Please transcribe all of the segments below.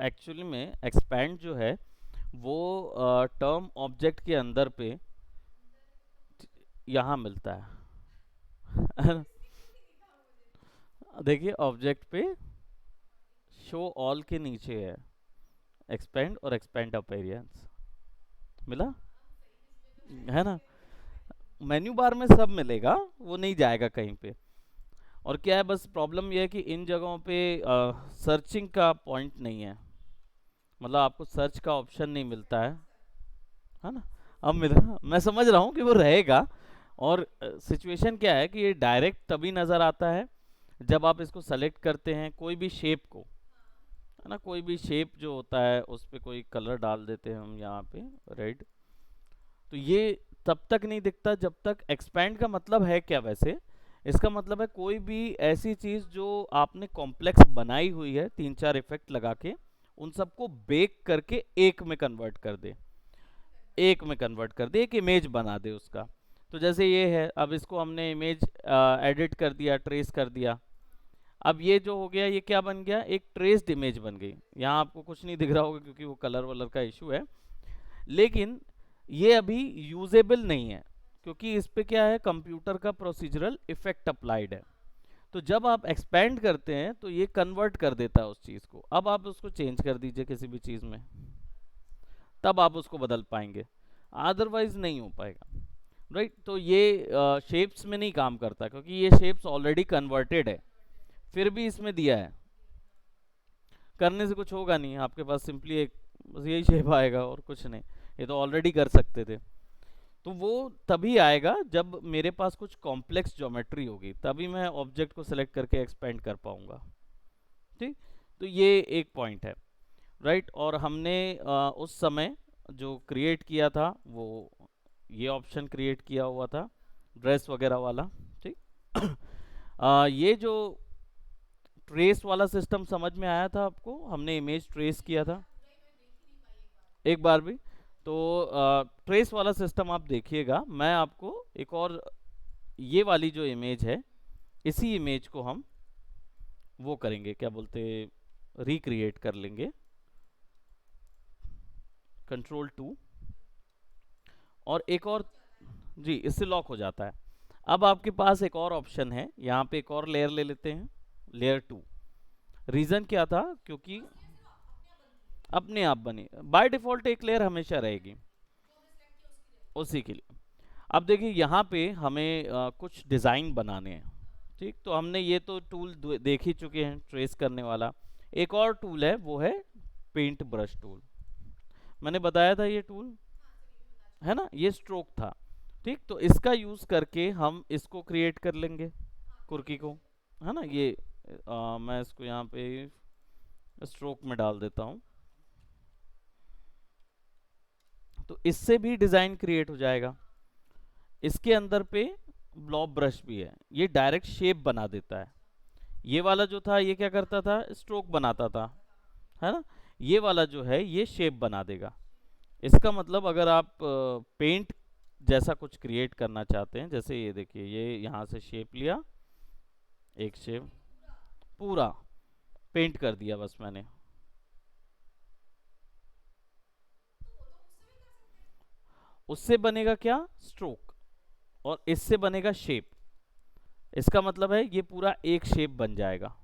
Actually में expand जो है वो टर्म ऑब्जेक्ट के अंदर पे यहाँ मिलता है। देखिए ऑब्जेक्ट पे शो ऑल के नीचे है एक्सपेंड और एक्सपेंड अपेरियंस, मिला है ना। मेन्यू बार में सब मिलेगा, वो नहीं जाएगा कहीं पे। और क्या है, बस प्रॉब्लम ये है कि इन जगहों पे सर्चिंग का पॉइंट नहीं है, मतलब आपको सर्च का ऑप्शन नहीं मिलता है ना। अब मिला, मैं समझ रहा हूँ कि वो रहेगा। और सिचुएशन क्या है कि ये डायरेक्ट तभी नज़र आता है जब आप इसको सेलेक्ट करते हैं कोई भी शेप को, है ना। कोई भी शेप जो होता है उस पर कोई कलर डाल देते हैं हम यहाँ पे रेड, तो ये तब तक नहीं दिखता जब तक एक्सपैंड का मतलब है क्या वैसे, इसका मतलब है कोई भी ऐसी चीज़ जो आपने कॉम्प्लेक्स बनाई हुई है तीन चार इफेक्ट लगा के, उन सबको बेक करके एक में कन्वर्ट कर दे, एक में कन्वर्ट कर दे, एक इमेज बना दे उसका। तो जैसे ये है, अब इसको हमने इमेज एडिट कर दिया, ट्रेस कर दिया। अब ये जो हो गया, ये क्या बन गया, एक ट्रेस्ड इमेज बन गई। यहाँ आपको कुछ नहीं दिख रहा होगा क्योंकि वो कलर वलर का इशू है, लेकिन ये अभी यूजेबल नहीं है क्योंकि इस पे क्या है, कंप्यूटर का प्रोसीजरल इफेक्ट अप्लाइड है। तो जब आप एक्सपेंड करते हैं तो ये कन्वर्ट कर देता है उस चीज़ को। अब आप उसको चेंज कर दीजिए किसी भी चीज़ में, तब आप उसको बदल पाएंगे, अदरवाइज नहीं हो पाएगा। राइट, तो ये शेप्स में नहीं काम करता क्योंकि ये शेप्स ऑलरेडी कन्वर्टेड है, फिर भी इसमें दिया है। करने से कुछ होगा नहीं, आपके पास सिंपली एक बस यही शेप आएगा और कुछ नहीं। ये तो ऑलरेडी कर सकते थे। तो वो तभी आएगा जब मेरे पास कुछ कॉम्प्लेक्स ज्योमेट्री होगी, तभी मैं ऑब्जेक्ट को सिलेक्ट करके एक्सपेंड कर पाऊंगा। ठीक, तो ये एक पॉइंट है। राइट, और हमने उस समय जो क्रिएट किया था वो ये ऑप्शन क्रिएट किया हुआ था, ड्रेस वगैरह वाला। ठीक। ये जो ट्रेस वाला सिस्टम समझ में आया था आपको, हमने इमेज ट्रेस किया था एक बार भी। तो ट्रेस वाला सिस्टम आप देखिएगा, मैं आपको एक और ये वाली जो इमेज है, इसी इमेज को हम वो करेंगे, क्या बोलते, रिक्रिएट कर लेंगे, Ctrl+2। और एक और, जी इससे लॉक हो जाता है। अब आपके पास एक और ऑप्शन है, यहाँ पे एक और लेयर ले लेते हैं, लेयर 2। रीज़न क्या था, क्योंकि अपने आप बनी, बाय डिफ़ॉल्ट एक लेयर हमेशा रहेगी उसी के लिए। अब देखिए यहाँ पे हमें कुछ डिज़ाइन बनाने हैं। ठीक, तो हमने ये तो टूल देख ही चुके हैं ट्रेस करने वाला। एक और टूल है, वो है पेंट ब्रश टूल। मैंने बताया था ये टूल है ना, ये स्ट्रोक था। ठीक, तो इसका यूज़ करके हम इसको क्रिएट कर लेंगे, कुर्की को, है ना। ये मैं इसको यहाँ पे स्ट्रोक में डाल देता हूँ, तो इससे भी डिज़ाइन क्रिएट हो जाएगा। इसके अंदर पे ब्लॉब ब्रश भी है, ये डायरेक्ट शेप बना देता है। ये वाला जो था ये क्या करता था, स्ट्रोक बनाता था, है ना। ये वाला जो है ये शेप बना देगा। इसका मतलब अगर आप पेंट जैसा कुछ क्रिएट करना चाहते हैं, जैसे ये देखिए, ये यहाँ से शेप लिया, एक शेप पूरा पेंट कर दिया बस मैंने, उससे बनेगा क्या, स्ट्रोक, और इससे बनेगा शेप। इसका मतलब है ये पूरा एक शेप बन जाएगा।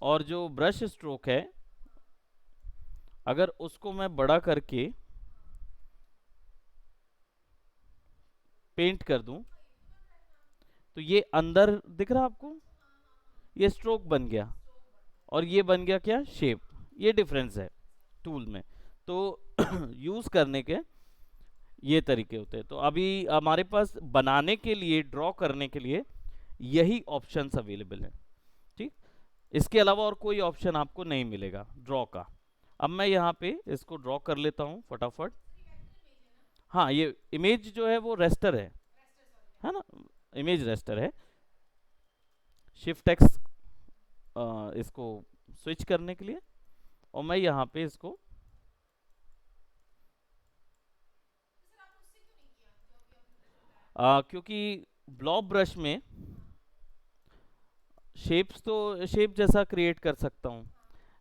और जो ब्रश स्ट्रोक है, अगर उसको मैं बड़ा करके पेंट कर दूं, तो ये अंदर दिख रहा आपको, ये स्ट्रोक बन गया और ये बन गया क्या, शेप। ये डिफरेंस है टूल में। तो यूज़ करने के ये तरीके होते हैं। तो अभी हमारे पास बनाने के लिए, ड्रॉ करने के लिए यही ऑप्शंस अवेलेबल है। ठीक, इसके अलावा और कोई ऑप्शन आपको नहीं मिलेगा ड्रॉ का। अब मैं यहाँ पे इसको ड्रॉ कर लेता हूँ फटाफट। हाँ, ये इमेज जो है वो रेस्टर है ना, इमेज रेस्टर है। शिफ्ट एक्स इसको स्विच करने के लिए, और मैं यहाँ पे इसको क्योंकि ब्लॉब ब्रश में शेप्स तो शेप जैसा क्रिएट कर सकता हूँ,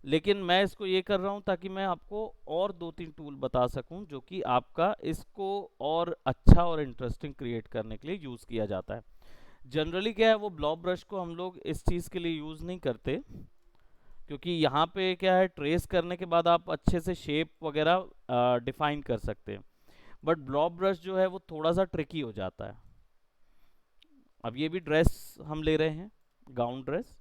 लेकिन मैं इसको ये कर रहा हूँ ताकि मैं आपको और दो तीन टूल बता सकूं जो कि आपका इसको और अच्छा और इंटरेस्टिंग क्रिएट करने के लिए यूज़ किया जाता है। जनरली क्या है, वो ब्लॉब ब्रश को हम लोग इस चीज़ के लिए यूज़ नहीं करते, क्योंकि यहाँ पे क्या है, ट्रेस करने के बाद आप अच्छे से शेप वगैरह डिफाइन कर सकते हैं। बट ब्लॉब ब्रश जो है वो थोड़ा सा ट्रिकी हो जाता है। अब ये भी ड्रेस हम ले रहे हैं, गाउन ड्रेस।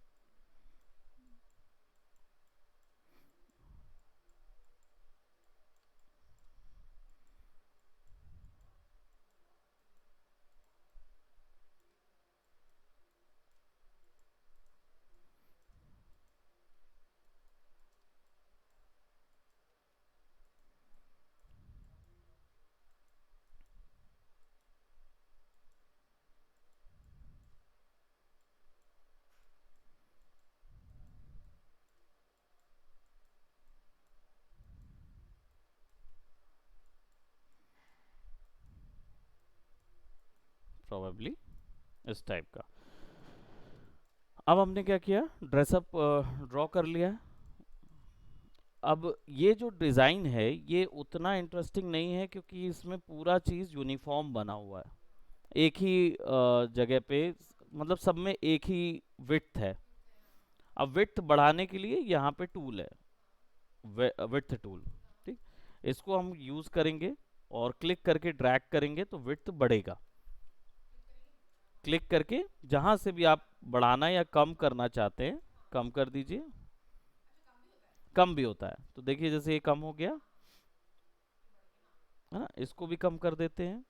प्रोबेबली इस टाइप का। अब हमने क्या किया, ड्रेसअप ड्रॉ कर लिया है। अब ये जो डिज़ाइन है ये उतना इंटरेस्टिंग नहीं है, क्योंकि इसमें पूरा चीज़ यूनिफॉर्म बना हुआ है, एक ही जगह पे, मतलब सब में एक ही विड्थ है। अब विड्थ बढ़ाने के लिए यहाँ पे टूल है, विड्थ टूल। ठीक, इसको हम यूज़ करेंगे और क्लिक करके ड्रैग करेंगे तो विड्थ बढ़ेगा। क्लिक करके जहाँ से भी आप बढ़ाना या कम करना चाहते हैं, कम कर दीजिए। कम भी होता है, तो देखिए जैसे ये कम हो गया है ना, इसको भी कम कर देते हैं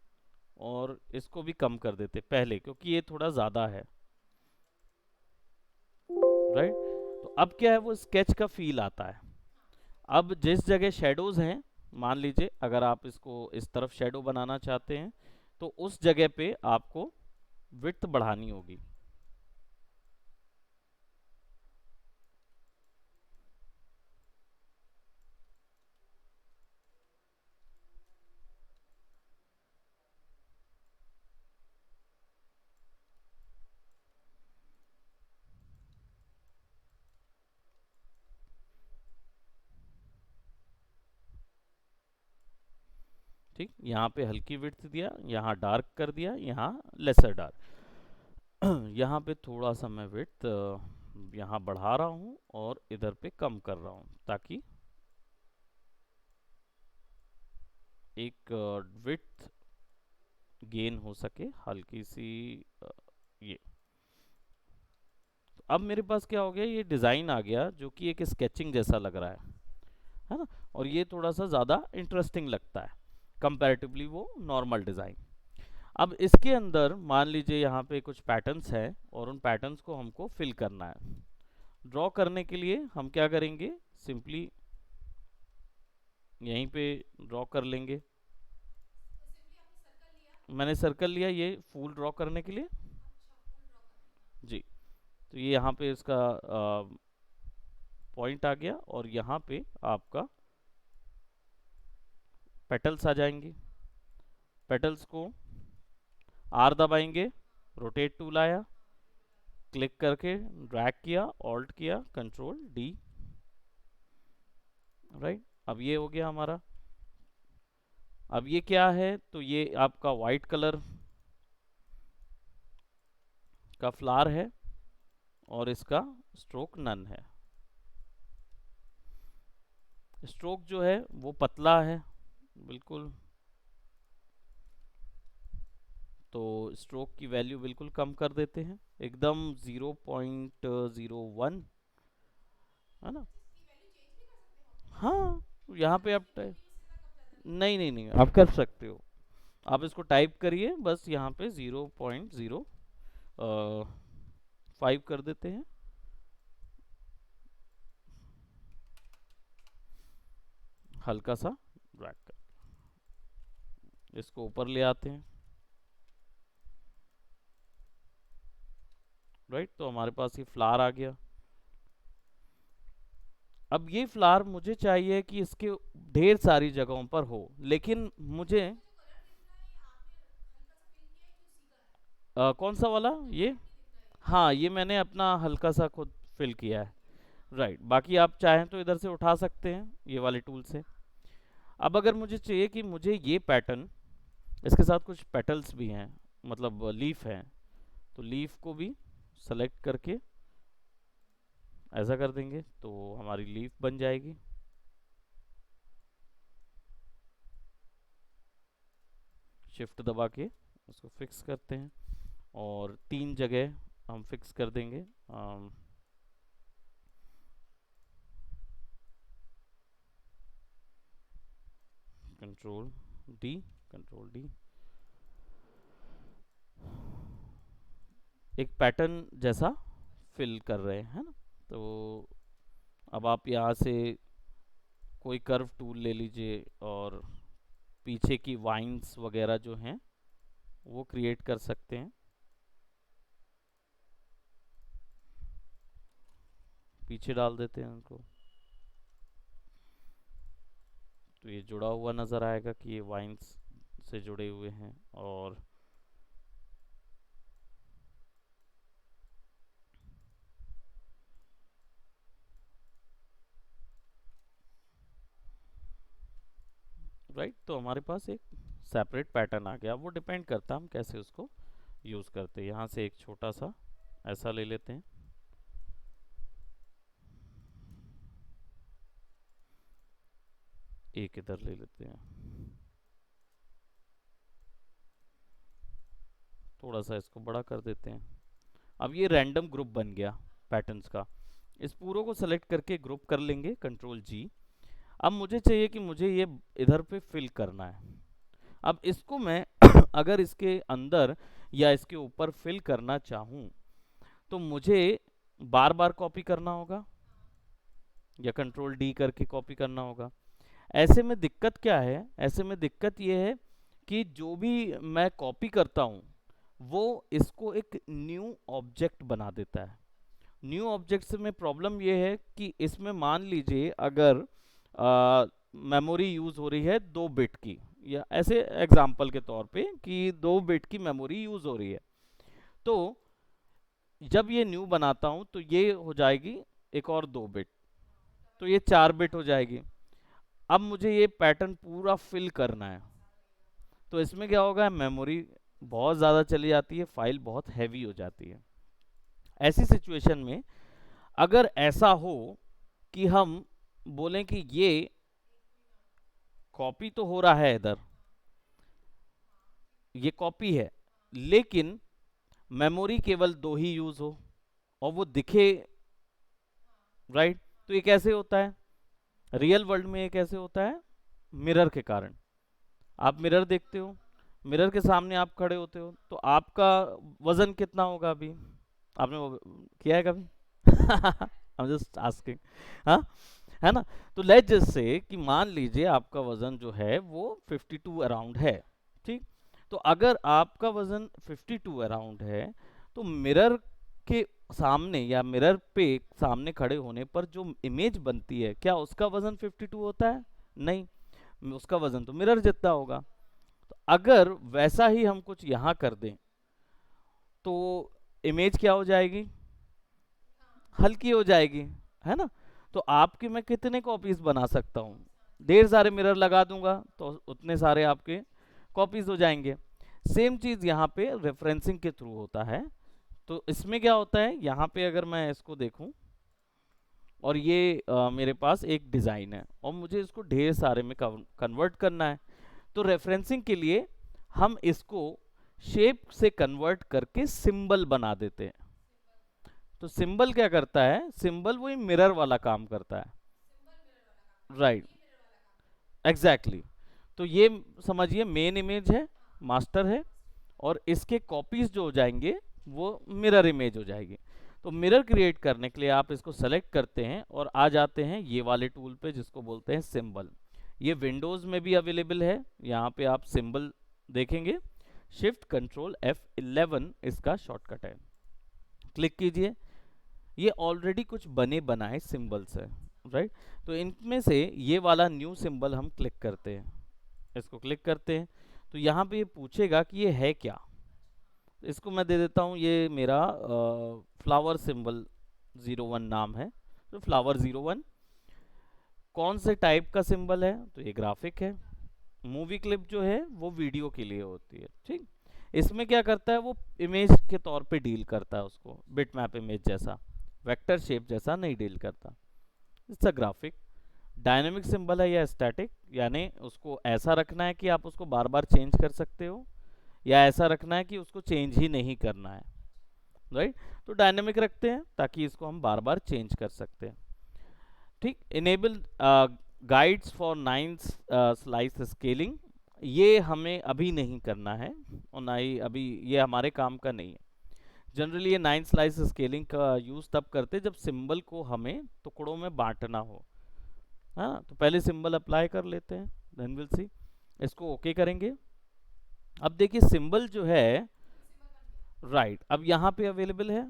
और इसको भी कम कर देते हैं पहले, क्योंकि ये थोड़ा ज़्यादा है। राइट, तो अब क्या है, वो स्केच का फील आता है। अब जिस जगह शेडोज हैं, मान लीजिए अगर आप इसको इस तरफ शेडो बनाना चाहते हैं, तो उस जगह पे आपको विड्थ बढ़ानी होगी। ठीक, यहाँ पे हल्की विड्थ दिया, यहाँ डार्क कर दिया, यहाँ लेसर डार्क। यहाँ पे थोड़ा सा मैं विड्थ यहाँ बढ़ा रहा हूँ और इधर पे कम कर रहा हूँ, ताकि एक विड्थ गेन हो सके हल्की सी। ये तो अब मेरे पास क्या हो गया, ये डिज़ाइन आ गया जो कि एक स्केचिंग जैसा लग रहा है ना, और ये थोड़ा सा ज़्यादा इंटरेस्टिंग लगता है कंपैरेटिवली वो नॉर्मल डिज़ाइन। अब इसके अंदर मान लीजिए यहाँ पे कुछ पैटर्न्स हैं और उन पैटर्न्स को हमको फिल करना है। ड्रॉ करने के लिए हम क्या करेंगे, सिंपली यहीं पे ड्रॉ कर लेंगे। मैंने सर्कल लिया ये फूल ड्रॉ करने के लिए जी। तो ये यहाँ पे इसका पॉइंट आ गया और यहाँ पे आपका पेटल्स आ जाएंगे। पेटल्स को आर दबाएंगे, रोटेट टूल आया, क्लिक करके ड्रैग किया, ऑल्ट किया, कंट्रोल डी। राइट, अब ये हो गया हमारा। अब ये क्या है, तो ये आपका वाइट कलर का फ्लावर है और इसका स्ट्रोक नन है। स्ट्रोक जो है वो पतला है बिल्कुल, तो स्ट्रोक की वैल्यू बिल्कुल कम कर देते हैं, एकदम 0.01, है ना। हाँ, यहाँ पे आप नहीं नहीं नहीं, आप कर सकते हो। आप इसको टाइप करिए बस, यहाँ पे 0.05 कर देते हैं। हल्का सा ड्रैग कर, इसको ऊपर ले आते हैं। राइट, तो हमारे पास ये फ्लावर आ गया। अब ये फ्लावर मुझे चाहिए कि इसके ढेर सारी जगहों पर हो, लेकिन मुझे कौन सा वाला ये, हाँ ये मैंने अपना हल्का सा खुद फिल किया है। राइट, बाकी आप चाहें तो इधर से उठा सकते हैं ये वाले टूल से। अब अगर मुझे चाहिए कि मुझे ये पैटर्न, इसके साथ कुछ पेटल्स भी हैं, मतलब लीफ हैं, तो लीफ को भी सेलेक्ट करके ऐसा कर देंगे तो हमारी लीफ बन जाएगी। शिफ्ट दबा के उसको फिक्स करते हैं और 3 जगह हम फिक्स कर देंगे। कंट्रोल डी, कंट्रोल डी, एक पैटर्न जैसा फिल कर रहे हैं ना। तो अब आप यहाँ से कोई कर्व टूल ले लीजिए और पीछे की वाइन्स वगैरह जो हैं वो क्रिएट कर सकते हैं। पीछे डाल देते हैं उनको, तो ये जुड़ा हुआ नज़र आएगा कि ये वाइन्स से जुड़े हुए हैं। और राइट, तो हमारे पास एक सेपरेट पैटर्न आ गया। वो डिपेंड करता है हम कैसे उसको यूज़ करते हैं। यहाँ से एक छोटा सा ऐसा ले लेते हैं, एक इधर ले लेते हैं, थोड़ा सा इसको बड़ा कर देते हैं। अब ये रैंडम ग्रुप बन गया पैटर्न्स का। इस पूरों को सेलेक्ट करके ग्रुप कर लेंगे, कंट्रोल जी। अब मुझे चाहिए कि मुझे ये इधर पे फिल करना है। अब इसको मैं अगर इसके अंदर या इसके ऊपर फिल करना चाहूँ तो मुझे बार बार कॉपी करना होगा या कंट्रोल डी करके कॉपी करना होगा। ऐसे में दिक्कत क्या है, ऐसे में दिक्कत ये है कि जो भी मैं कॉपी करता हूँ वो इसको एक न्यू ऑब्जेक्ट बना देता है। न्यू ऑब्जेक्ट में प्रॉब्लम ये है कि इसमें मान लीजिए अगर मेमोरी यूज़ हो रही है 2 बिट की, या ऐसे एग्जांपल के तौर पे कि 2 बिट की मेमोरी यूज़ हो रही है, तो जब ये न्यू बनाता हूँ तो ये हो जाएगी एक और 2 बिट, तो ये 4 बिट हो जाएगी। अब मुझे ये पैटर्न पूरा फिल करना है, तो इसमें क्या होगा, मेमोरी बहुत ज़्यादा चली जाती है, फाइल बहुत हैवी हो जाती है। ऐसी सिचुएशन में अगर ऐसा हो कि हम बोलें कि ये कॉपी तो हो रहा है इधर, ये कॉपी है, लेकिन मेमोरी केवल 2 ही यूज हो और वो दिखे, राइट, तो ये कैसे होता है रियल वर्ल्ड में, ये कैसे होता है मिरर के कारण। आप मिरर देखते हो, मिरर के सामने आप खड़े होते हो, तो आपका वजन कितना होगा अभी, आपने वो किया है कभी? I'm just asking, हाँ, है ना। तो लेट्स जस्ट से कि मान लीजिए आपका वजन जो है वो 52 अराउंड है, ठीक। तो अगर आपका वजन 52 अराउंड है तो मिरर के सामने या मिरर पे सामने खड़े होने पर जो इमेज बनती है, क्या उसका वजन 52 होता है? नहीं, उसका वजन तो मिरर जितना होगा। तो अगर वैसा ही हम कुछ यहाँ कर दें तो इमेज क्या हो जाएगी, हल्की हो जाएगी, है ना। तो आपके मैं कितने कॉपीज बना सकता हूँ, ढेर सारे मिरर लगा दूंगा तो उतने सारे आपके कॉपीज हो जाएंगे। सेम चीज यहाँ पे रेफरेंसिंग के थ्रू होता है। तो इसमें क्या होता है, यहाँ पे अगर मैं इसको देखूं और ये मेरे पास एक डिज़ाइन है और मुझे इसको ढेर सारे में कन्वर्ट करना है, तो रेफरेंसिंग के लिए हम इसको शेप से कन्वर्ट करके सिंबल बना देते हैं। तो सिंबल क्या करता है, सिंबल वही मिरर वाला काम करता है, राइट, एग्जैक्टली। तो ये समझिए मेन इमेज है, मास्टर है, और इसके कॉपीज जो हो जाएंगे वो मिरर इमेज हो जाएगी। तो मिरर क्रिएट करने के लिए आप इसको सेलेक्ट करते हैं और आ जाते हैं ये वाले टूल पे जिसको बोलते हैं सिंबल। ये विंडोज़ में भी अवेलेबल है, यहाँ पे आप सिंबल देखेंगे, शिफ्ट कंट्रोल F11 इसका शॉर्टकट है, क्लिक कीजिए। ये ऑलरेडी कुछ बने बनाए सिंबल्स है, राइट। तो इनमें से ये वाला न्यू सिंबल हम क्लिक करते हैं, इसको क्लिक करते हैं तो यहाँ पे ये पूछेगा कि ये है क्या। इसको मैं दे देता हूँ, ये मेरा फ्लावर सिंबल 01 नाम है, तो फ्लावर 01 कौन से टाइप का सिंबल है, तो ये ग्राफिक है। मूवी क्लिप जो है वो वीडियो के लिए होती है, ठीक। इसमें क्या करता है, वो इमेज के तौर पे डील करता है उसको, बिटमैप इमेज जैसा, वेक्टर शेप जैसा नहीं डील करता। It's a graphic. Dynamic symbol है या स्टैटिक, यानी उसको ऐसा रखना है कि आप उसको बार बार चेंज कर सकते हो, या ऐसा रखना है कि उसको चेंज ही नहीं करना है, राइट। तो डायनेमिक रखते हैं ताकि इसको हम बार बार चेंज कर सकते हैं, ठीक। Enable guides for nine slice scaling, ये हमें अभी नहीं करना है, और ना ही अभी ये हमारे काम का नहीं है। जनरली ये नाइन स्लाइस स्केलिंग का यूज़ तब करते जब सिंबल को हमें टुकड़ों में बांटना हो। हाँ, तो पहले सिंबल अप्लाई कर लेते हैं, देन विल सी। इसको ओके करेंगे। अब देखिए सिंबल जो है, राइट, अब यहाँ पे अवेलेबल है,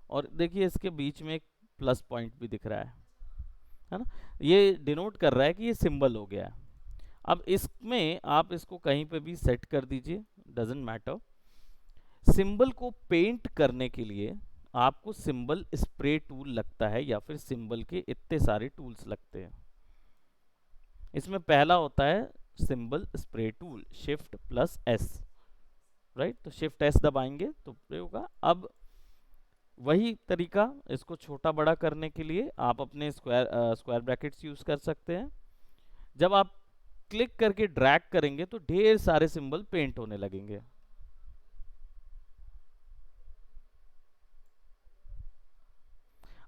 और देखिए इसके बीच में एक प्लस पॉइंट भी दिख रहा है ना, ये डिनोट कर रहा है कि ये सिंबल हो गया है। अब इसमें आप इसको कहीं पे भी सेट कर दीजिए, डजेंट मैटर। सिंबल को पेंट करने के लिए आपको सिंबल स्प्रे टूल लगता है, या फिर सिंबल के इतने सारे टूल्स लगते हैं। इसमें पहला होता है symbol spray tool, shift plus S, right. तो शिफ्ट एस दबाएंगे तो स्प्रे होगा। अब वही तरीका, इसको छोटा बड़ा करने के लिए आप अपने स्क्वायर ब्रैकेट्स यूज कर सकते हैं। जब आप क्लिक करके ड्रैग करेंगे तो ढेर सारे सिंबल पेंट होने लगेंगे।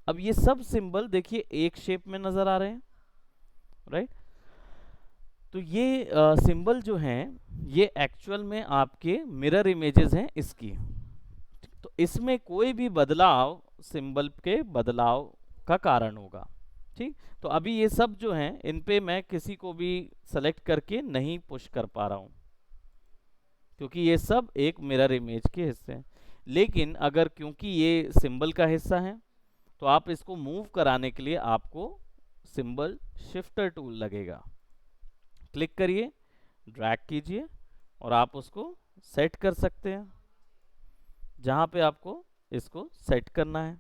अब ये सब सिंबल देखिए एक शेप में नजर आ रहे हैं, राइट। तो ये सिंबल जो हैं ये एक्चुअल में आपके मिरर इमेजेस हैं इसकी। तो इसमें कोई भी बदलाव सिंबल के बदलाव का कारण होगा, ठीक। तो अभी ये सब जो हैं इन पे मैं किसी को भी सेलेक्ट करके नहीं पुश कर पा रहा हूँ, क्योंकि ये सब एक मिरर इमेज के हिस्से हैं। लेकिन अगर क्योंकि ये सिंबल का हिस्सा है, तो आप इसको मूव कराने के लिए आपको सिंबल शिफ्टर टूल लगेगा। क्लिक करिए, ड्रैग कीजिए, और आप उसको सेट कर सकते हैं जहां पे आपको इसको सेट करना है।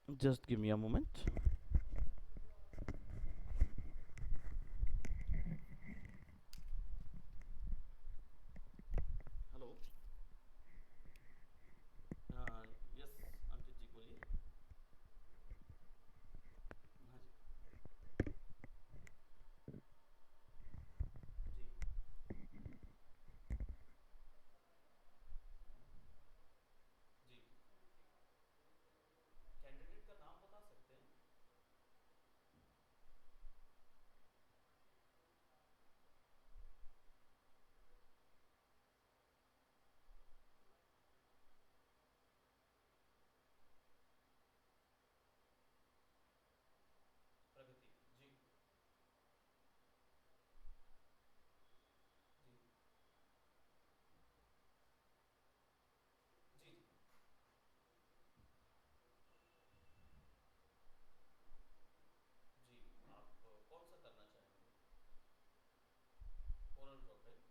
Just give me a moment. Hello, yes Ankit ji बोलिए। हाँ जी, जी। कैंडिडेट का नाम बता सकते हैं? प्रगति, जी। जी, जी। जी, जी। आप कौन सा करना चाहेंगे? ओरल प्रोफाइल,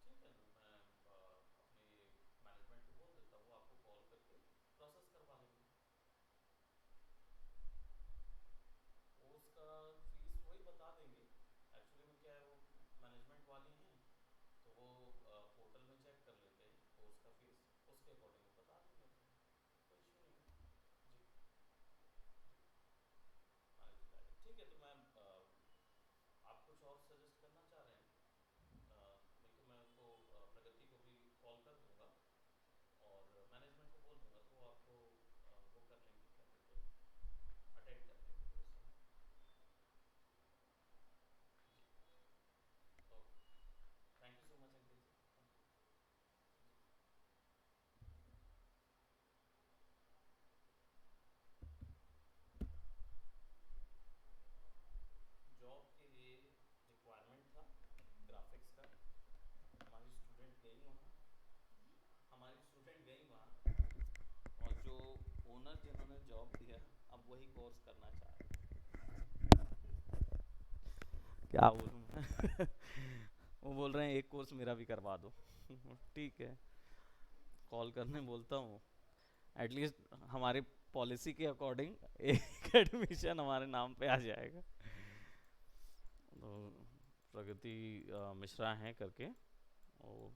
ठीक है ना। मैं अपने मैनेजमेंट को बोल देता हूँ, आपको कॉल करके प्रोसेस करवा लेंगे। वो उसका फीस वही बता देंगे। एक्चुअली में क्या है, वो मैनेजमेंट वाले हैं, तो वो पोर्टल में चेक कर लेते हैं कोर्स का फीस, उसके अकॉर्डिंग वो बता देंगे आपको। कोई इशू नहीं है। जी, मैनेजर गाइड, ठीक है। तो मैं आप कुछ और सजेस्ट करना चाह रहे हैं? नहीं तो मैं उसको प्रगति को भी कॉल कर दूंगा, और मैनेजमेंट को बोल दूंगा, तो वो आपको वो कर लेंगे, क्या बोलते हैं, अटेंड कर लेंगे फिर उस समय। जी, okay. Thank you so much Ankit ji, thank you. Job के लिए रिक्वायरमेंट था ग्राफिक्स का। हमारी स्टूडेंट गई वहाँ, हमारी स्टूडेंट गई वहाँ, और जो ओनर जिन्होंने जॉब दिया, अब वही कोर्स करना चाह रहे हैं। क्या बोलूँ मैं वो बोल रहे हैं एक कोर्स मेरा भी करवा दो ठीक है। कॉल करने बोलता हूँ, एटलीस्ट हमारी पॉलिसी के अकॉर्डिंग एक एडमिशन हमारे नाम पे आ जाएगा। तो प्रगति मिश्रा हैं करके, वो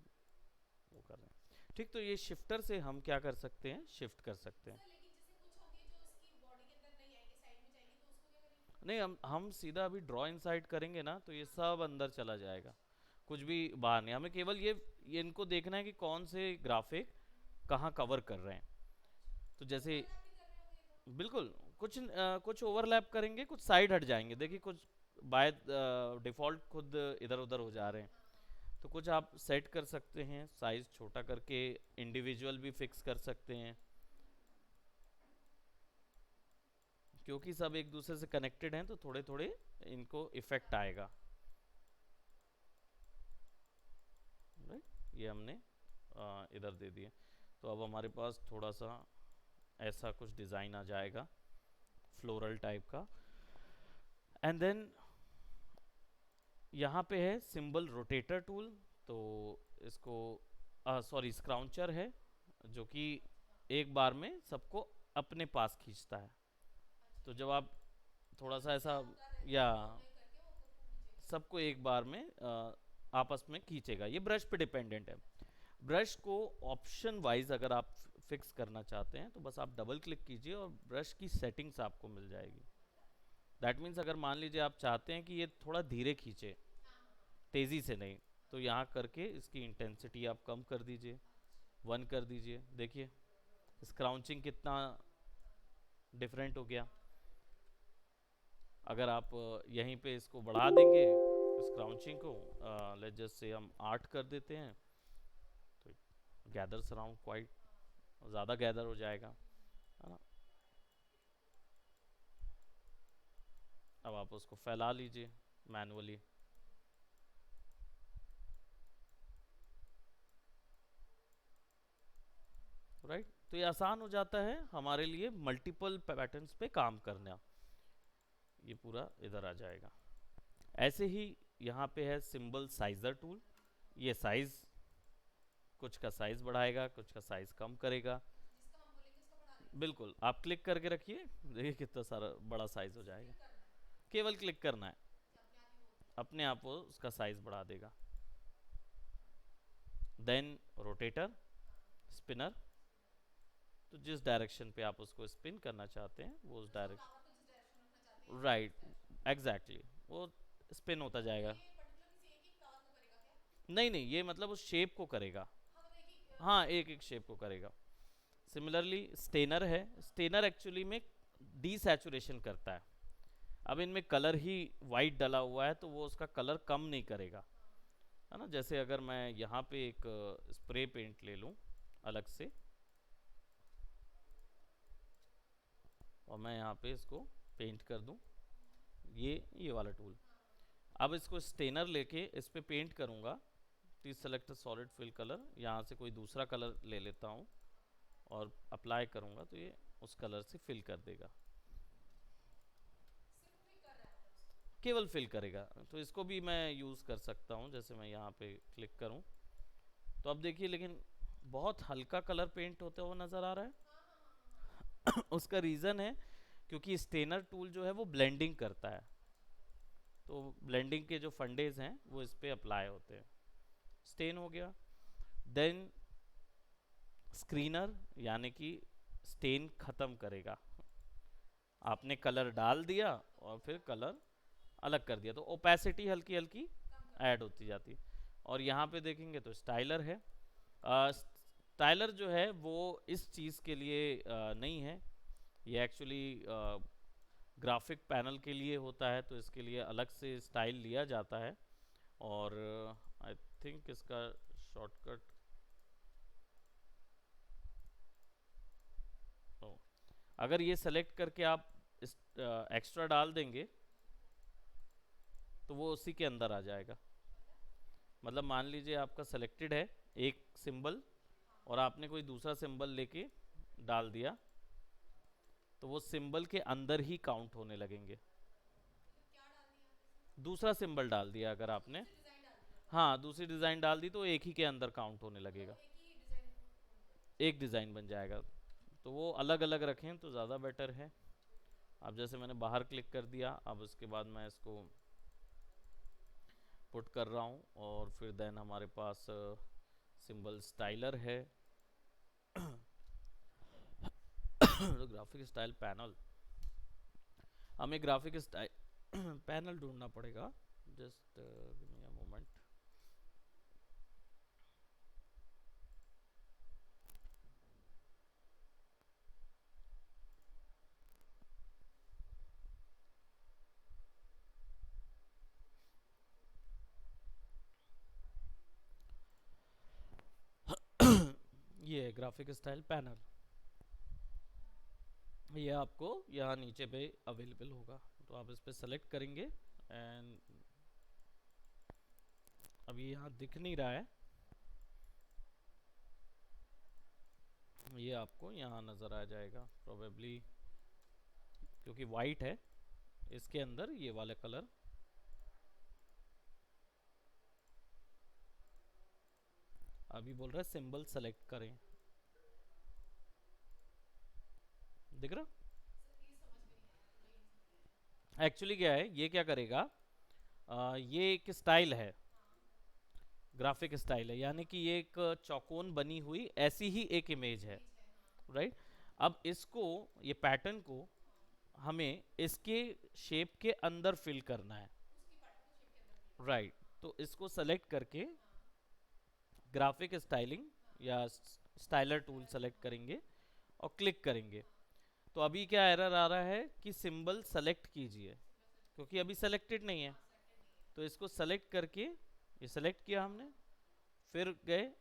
वो कर रहे हैं। ठीक, तो ये शिफ्टर से हम क्या कर सकते हैं, शिफ्ट कर सकते हैं। सर लेकिन जैसे कुछ होती है जो उसकी बॉडी के अंदर नहीं आएगी, साइड में जाएगी, तो उसको क्या करेंगे? नहीं, हम सीधा अभी ड्रॉ इनसाइड करेंगे ना, तो ये हाँ हाँ। सब अंदर चला जाएगा, अच्छा। कुछ भी बाहर नहीं। हमें केवल ये इनको देखना है कि कौन से ग्राफिक कहाँ कवर कर रहे हैं। अच्छा। तो तो जैसे ओवरलैप भी कर रहे होंगे ये तो? बिल्कुल, कुछ ओवरलैप करेंगे, कुछ साइड हट जाएंगे। देखिए कुछ बाय डिफॉल्ट खुद इधर उधर हो जा रहे हैं। हाँ हाँ हाँ। तो कुछ आप सेट कर सकते हैं, साइज छोटा करके इंडिविजुअल भी फिक्स कर सकते हैं, क्योंकि सब एक दूसरे से कनेक्टेड हैं, तो थोड़े थोड़े इनको इफेक्ट हाँ आएगा। राइट, ये हमने इधर दे दिए। तो अब हमारे पास थोड़ा सा ऐसा कुछ डिज़ाइन आ जाएगा, फ्लोरल टाइप का। एंड देन यहाँ पे है सिंबल रोटेटर टूल। तो इसको सॉरी स्क्राउंचर है, जो कि अच्छा हाँ। एक बार में सबको अपने पास खींचता है। अच्छा तो अच्छा। जब आप थोड़ा मतलब सा जैसे ऐसा, आप कर रहे थे या फ्लो में करके वो सबको खींचेगा? सबको एक बार में आपस में खींचेगा, ये ब्रश पे डिपेंडेंट है। ब्रश को ऑप्शन वाइज अगर आप फिक्स करना चाहते हैं, तो बस आप डबल क्लिक कीजिए और ब्रश की सेटिंग्स आपको मिल जाएगी। मतलब? दैट मीन्स अगर मान लीजिए आप चाहते हैं कि ये थोड़ा धीरे खींचे, हाँ हाँ हाँ। तेज़ी से नहीं, तो हाँ। यहाँ करके इसकी इंटेंसिटी आप कम कर दीजिए, अच्छा। 1 कर दीजिए। देखिए स्क्राउचिंग कितना हाँ डिफरेंट हो गया। हाँ हाँ। अगर आप यहीं पे इसको बढ़ा देंगे स्क्राउचिंग को, लेट्स जस्ट से हम 8 कर देते हैं, तो गैदर्स अराउंड क्वाइट, हाँ। ज़्यादा गैदर हो जाएगा, है ना। अब आप उसको फैला लीजिए मैनुअली। राइट, तो ये आसान हो जाता है हमारे लिए मल्टीपल पैटर्न्स पे काम करना। ये पूरा इधर आ जाएगा। ऐसे ही यहाँ पे है सिंबल साइजर टूल। ये साइज, कुछ का साइज बढ़ाएगा, कुछ का साइज कम करेगा। अच्छा, जिसका हम बोलेंगे उसका बढ़ा देगा? बिल्कुल, आप क्लिक करके रखिए, देखिए कितना सारा बड़ा साइज हो सिर्फ जाएगा। क्लिक करना है? केवल क्लिक करना है, अच्छा, अपने आप ही वो हो जाएगा? अपने आप वो उसका साइज बढ़ा देगा। देन रोटेटर, हाँ। Spinner, spinner. तो जिस डायरेक्शन पे आप उसको स्पिन करना चाहते हैं वो मतलब उस उसको डायरेक्शन। फ्लावर को जिस डायरेक्शन में रखना चाहते हैं वो उस राइट, डायरेक्शन में। एग्जैक्टली, वो स्पिन होता तो जाएगा। ये पर्टिकुलर किसी एक ही फ्लावर को करेगा क्या? नहीं नहीं, ये मतलब उस शेप को करेगा। हाँ मतलब एक ही हाँ, शेप एक को। एक शेप को करेगा। सिमिलरली स्टेनर है, हाँ स्टेनर एक्चुअली में डीसैचुरेशन करता है। अब इनमें कलर ही वाइट डला हुआ है, तो वो उसका कलर कम नहीं करेगा, हाँ। है ना। जैसे अगर मैं यहाँ पे एक स्प्रे पेंट ले लूँ अलग से, और मैं यहाँ पे इसको पेंट कर दूँ, ये वाला टूल। हाँ हाँ। अब इसको स्टेनर लेके इस पे पेंट करूँगा, please select solid fill colour, यहाँ से कोई दूसरा कलर ले लेता हूँ हाँ। और अप्लाई करूँगा, तो ये उस कलर से फिल कर देगा। सिर्फ फिल कर रहा है मतलब उसको? केवल फिल करेगा। तो इसको भी मैं यूज़ कर सकता हूँ, जैसे मैं यहाँ पे क्लिक करूँ, तो अब देखिए, लेकिन बहुत हल्का कलर पेंट होता हुआ नज़र आ रहा हाँ हाँ हाँ हाँ हाँ। है। उसका रीज़न है क्योंकि स्टेनर टूल जो है वो ब्लेंडिंग करता है, अच्छा ब्लेंडिंग करता है। तो ब्लेंडिंग के जो फंडेज हैं वो हाँ इस हाँ। पे अप्लाई होते हैं। स्टेन हो गया। हाँ। देन स्क्रीनर, यानी कि स्टेन ख़त्म करेगा। आपने स्टेन को कलर मतलब डाल दिया खत्म और फिर करेगा? कलर अलग कर दिया, तो ओपेसिटी हल्की हल्की कम कर ऐड देगा? होती जाती है। और यहाँ पे देखेंगे तो स्टाइलर है। हाँ। स्टाइलर जो है वो इस चीज़ के लिए नहीं है, ये एक्चुअली ग्राफिक पैनल के लिए होता है, तो इसके लिए अलग से स्टाइल लिया जाता है। और आई थिंक इसका शॉर्टकट, अगर ये सेलेक्ट करके आप इस एक्स्ट्रा डाल देंगे, तो वो उसी के अंदर आ जाएगा। मतलब? मतलब मान लीजिए आपका सेलेक्टेड है एक सिंबल, हाँ और हाँ। आपने कोई दूसरा सिंबल लेके डाल दिया, तो वो सिंबल के अंदर ही काउंट होने लगेंगे। मतलब क्या डाल दिया आपने सिंबल? दूसरा सिंबल डाल दिया अगर अच्छा आपने, दूसरी डिजाइन डाल दी मतलब? हाँ दूसरी डिज़ाइन डाल दी, तो एक ही के अंदर काउंट होने मतलब वो लगेगा। एक ही डिजाइन होने लगेगा? एक डिज़ाइन बन जाएगा। तो वो अलग अलग रखें तो ज़्यादा बेटर है। अब जैसे मैंने बाहर क्लिक कर दिया, अब उसके बाद मैं इसको पुट कर रहा हूँ, और फिर देन हमारे पास सिंबल स्टाइलर है। तो ग्राफिक स्टाइल पैनल, हमें ग्राफिक स्टाइल पैनल ढूंढना पड़ेगा। Just give me a moment. ये है ग्राफिक स्टाइल पैनल, ये आपको यहाँ नीचे पे अवेलेबल होगा। तो आप इस पे सेलेक्ट करेंगे, एंड अभी यहाँ दिख नहीं रहा है, ये आपको यहाँ नज़र आ जाएगा प्रोबेबली, क्योंकि वाइट है इसके अंदर ये वाला कलर। अभी बोल रहा है सिंबल सेलेक्ट करें, दिख रहा? सर ये समझ में नहीं आया, पूरा यही समझ में आया। एक्चुअली क्या है, ये क्या करेगा, ये एक स्टाइल है, हाँ ग्राफिक स्टाइल है, यानी कि ये एक चौकोन बनी हुई ऐसी ही एक इमेज है, इमेज है, हाँ राइट। अब इसको, ये पैटर्न को हाँ। हमें इसके शेप के अंदर फिल करना है, उसकी पैटर्न को शेप के अंदर फिल करना है, राइट। हाँ तो इसको सेलेक्ट करके हाँ ग्राफिक स्टाइलिंग हाँ। या स्टाइलर टूल स्टाइलर, सेलेक्ट हाँ करेंगे और क्लिक करेंगे। हाँ। तो अभी क्या एरर आ रहा है कि सिंबल सेलेक्ट कीजिए, सिंबल सेलेक्ट क्योंकि कीजिए, अभी सेलेक्टेड नहीं है। हाँ सेलेक्टेड नहीं है। तो इसको सेलेक्ट करके, ये सेलेक्ट किया हमने, हाँ फिर गए हाँ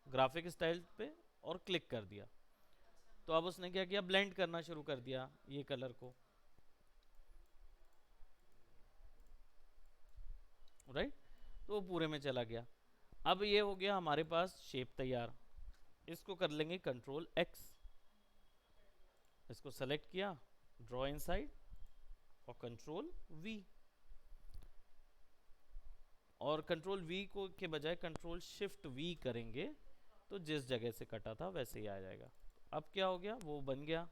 ग्राफिक स्टाइल हाँ पे और क्लिक कर दिया। अच्छा तो हाँ अब उसने क्या किया, ब्लेंड करना शुरू कर दिया हाँ ये कलर को, हाँ राइट। तो वो पूरे में चला गया। अब ये हो गया हमारे पास शेप तैयार। इसको कर लेंगे कंट्रोल एक्स, कर लिया। इसको सेलेक्ट किया, ड्रॉ इनसाइड, और कंट्रोल वी, और कंट्रोल वी को के बजाय कंट्रोल शिफ्ट वी करेंगे तो जिस जगह से कटा था वैसे ही आ जाएगा। अब क्या हो गया, वो बन गया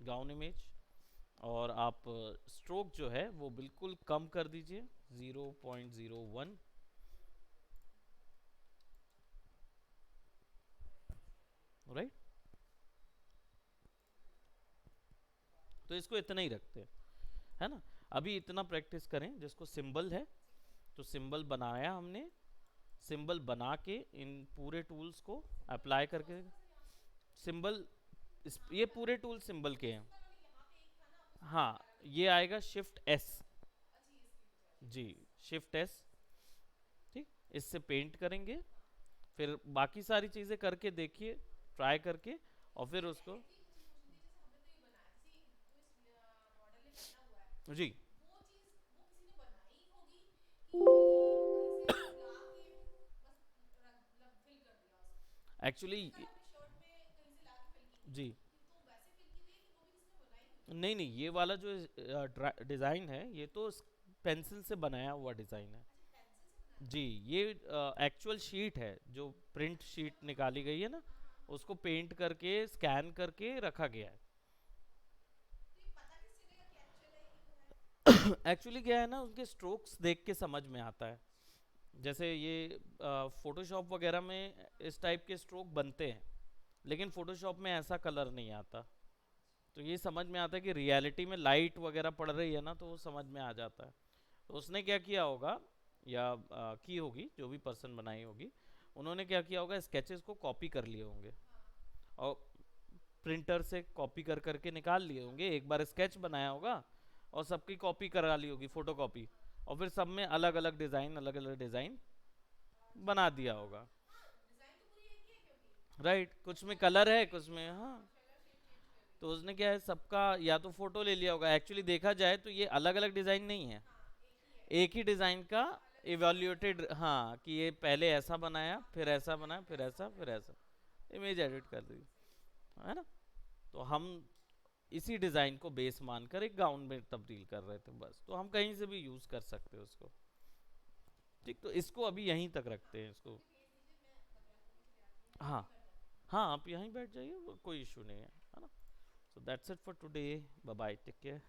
गाउन इमेज। और आप स्ट्रोक जो है वो बिल्कुल कम कर दीजिए, 0.01, राइट। तो इसको इतना ही रखते हैं, है ना। अभी इतना प्रैक्टिस करें, जिसको सिंबल है ठीक है। तो सिंबल बनाया हमने, हाँ सिंबल बना के इन पूरे टूल्स को सिंबल अप्लाई कौन करके, सा था सर यहाँ पे? सिंबल, हाँ ये मतलब, पूरे टूल सिंबल के हैं। सिंबल वाले यहाँ पे एक था ना, उसमें से हाँ, एक अलग ये अलग था। आएगा शिफ्ट एस, अच्छा ये इसकी बजाय जी, शिफ्ट एस। शिफ्ट एस, ठीक। इससे पेंट करेंगे, हाँ फिर बाकी सारी चीज़ें करके देखिए, ट्राई करके, और ठीक है। फिर उसको, एग्जैक्टली एक चीज पूछनी थी, जैसे हमने तो ये बनाया, जैसे जो इस मॉडल ने पहना हुआ है, जी, वो चीज वो किसी ने बनाई होगी कि हम कहीं से ला के बस फिल कर दिया उसमें? एक्चुअली, जैसे कल आपने शर्ट में कहीं से ला के फिल की थी, जी, कि तो वैसे फिल की हुई है कि वो भी किसी ने बनाई हुई है? नहीं नहीं, ये वाला जो डिज़ाइन है ये तो पेंसिल से बनाया हुआ डिज़ाइन है। अच्छा पेंसिल से बनाया जी, हुआ है। ये एक्चुअल शीट है, जो प्रिंट अच्छा शीट निकाली गई है ना, हाँ हाँ हाँ। उसको पेंट करके स्कैन करके रखा गया है। तो ये पता किस चलेगा कि एक्चुअल है कि वो है? एक्चुअली क्या है ना, उनके स्ट्रोक्स देख के समझ में आता है। जैसे ये फोटोशॉप वगैरह में इस टाइप के स्ट्रोक बनते हैं, लेकिन फोटोशॉप में ऐसा कलर नहीं आता। अच्छा तो ये समझ में आता है कि रियलिटी में लाइट वगैरह पड़ रही है ना, तो वो समझ में आ जाता है। तो उसने क्या किया होगा, या की होगी, जो भी पर्सन बनाई होगी, उन्होंने क्या किया होगा, स्केचेस को कॉपी कर लिए होंगे, हाँ और प्रिंटर से कॉपी कर करके निकाल लिए हाँ होंगे, एक बार स्केच बनाया होगा और सबकी कॉपी करा ली होगी, फोटो कॉपी, हाँ और फिर सब में अलग अलग डिज़ाइन अच्छा बना हाँ दिया हाँ होगा, हाँ डिजाइन तो पूरी एक ही है, क्योंकि राइट। बस कुछ में वो कलर है, शेप कुछ चेंज, में, हाँ हाँ। कलर शेप चेंज कर दी तो है। उसने क्या है, सबका या तो फोटो ले लिया होगा, एक्चुअली देखा जाए तो ये अलग अलग डिज़ाइन नहीं है, हाँ एक ही है, एक ही डिज़ाइन का बस अलग स्टाइल में इवैल्यूएटेड, बनाया है। हाँ, कि ये पहले ऐसा बनाया, हाँ फिर ऐसा ऐसा बनाया बनाया, फिर फिर ऐसा ऐसा, फिर फिर ऐसा। ऐसा, इमेज एडिट कर दी, हाँ सही है। है ना। तो हम इसी डिज़ाइन को बेस मानकर एक गाउन में तब्दील कर रहे थे बस, तो हम कहीं से भी यूज़ कर सकते हैं उसको, ठीक। तो इसको अभी यहीं तक हाँ रखते हैं, इसको। मुझे भेज दीजिए, मैं बदलवा हाँ हाँ, आप यहीं बैठ जाइए, कोई इशू नहीं है ना। So that's it for today, bye bye, take care.